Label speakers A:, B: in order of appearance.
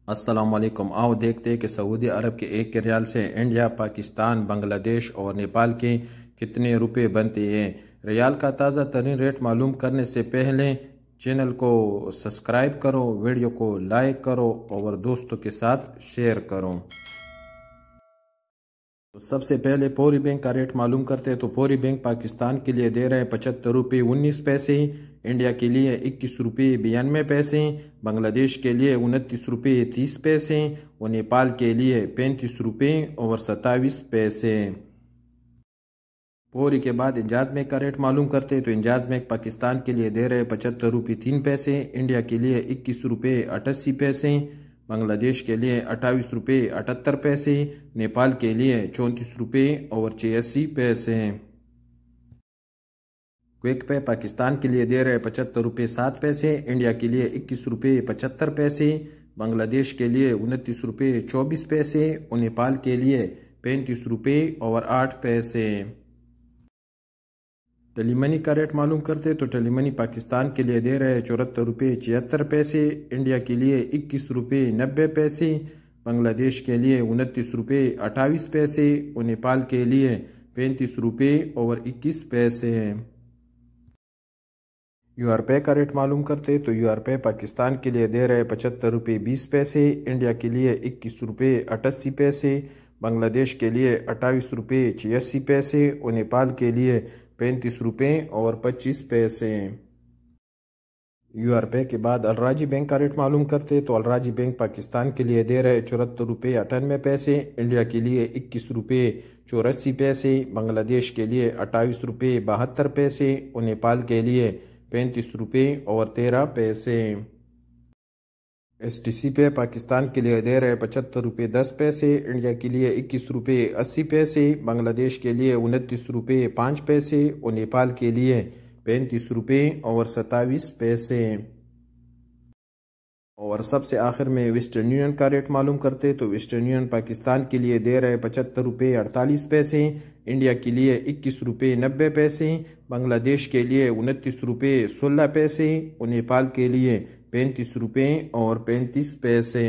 A: अस्सलाम वालेकुम। आओ देखते हैं कि सऊदी अरब के एक रियाल से इंडिया, पाकिस्तान, बांग्लादेश और नेपाल के कितने रुपए बनते हैं। रियाल का ताज़ा तरीन रेट मालूम करने से पहले चैनल को सब्सक्राइब करो, वीडियो को लाइक करो और दोस्तों के साथ शेयर करो। तो सबसे पहले फौरी बैंक का रेट मालूम करते हैं। तो फौरी बैंक पाकिस्तान के लिए दे रहे हैं 75 रुपये 19 पैसे, इंडिया के लिए 21 रुपये 92 पैसे, बांग्लादेश के लिए 29 रुपये 30 पैसे और नेपाल के लिए 35 रुपये और 27 पैसे। फौरी के बाद इंजाज बैंक का रेट मालूम करते हैं। तो इंजाज बैंक पाकिस्तान के लिए दे रहे हैं 75 रुपये 3 पैसे, इंडिया के लिए 21 रुपये 88 पैसे, बांग्लादेश के लिए 28 रुपये 78 पैसे, नेपाल के लिए 34 रुपये और 86 पैसे। क्विक पे पाकिस्तान के लिए दे रहे 75 रुपये 7 पैसे, इंडिया के लिए 21 रुपये 75 पैसे, बांग्लादेश के लिए 29 रुपये 24 पैसे और नेपाल के लिए 35 रुपये और 8 पैसे। टेलीमनी का रेट मालूम करते तो टेलीमनी पाकिस्तान के लिए दे रहे हैं 74 रुपये 76 पैसे, इंडिया के लिए 21 रुपये 90 पैसे, बांग्लादेश के लिए 29 रुपये 28 पैसे और नेपाल के लिए 35 रुपये और 21 पैसे। यूआरपे का रेट मालूम करते तो यूआरपे पाकिस्तान के लिए दे रहे हैं 75 रुपये 20 पैसे, इंडिया के लिए 21 रुपये 88 पैसे, बांग्लादेश के लिए 28 रुपये 86 पैसे और नेपाल के लिए 35 रुपये और 25 पैसे। यूआरपे के बाद अलराजी बैंक का रेट मालूम करते तो अलराजी बैंक पाकिस्तान के लिए दे रहे 74 रुपये 98 पैसे, इंडिया के लिए 21 रुपये 84 पैसे, बांग्लादेश के लिए 28 रुपये 72 पैसे और नेपाल के लिए 35 रुपये और 13 पैसे। STC पे पाकिस्तान के लिए दे रहे 75 रुपये 10 पैसे, इंडिया के लिए 21 रुपये 80 पैसे, बांग्लादेश के लिए 29 रुपये 5 पैसे और नेपाल के लिए 35 रुपये और 27 पैसे। और सबसे आखिर में वेस्टर्न यूनियन का रेट मालूम करते तो वेस्टर्न यूनियन पाकिस्तान के लिए दे रहे 75 रुपये 48 पैसे, इंडिया के लिए 21 रुपये 90 पैसे, बांग्लादेश के लिए 29 रुपये 16 पैसे और नेपाल के लिए 35 रुपये और 35 पैसे।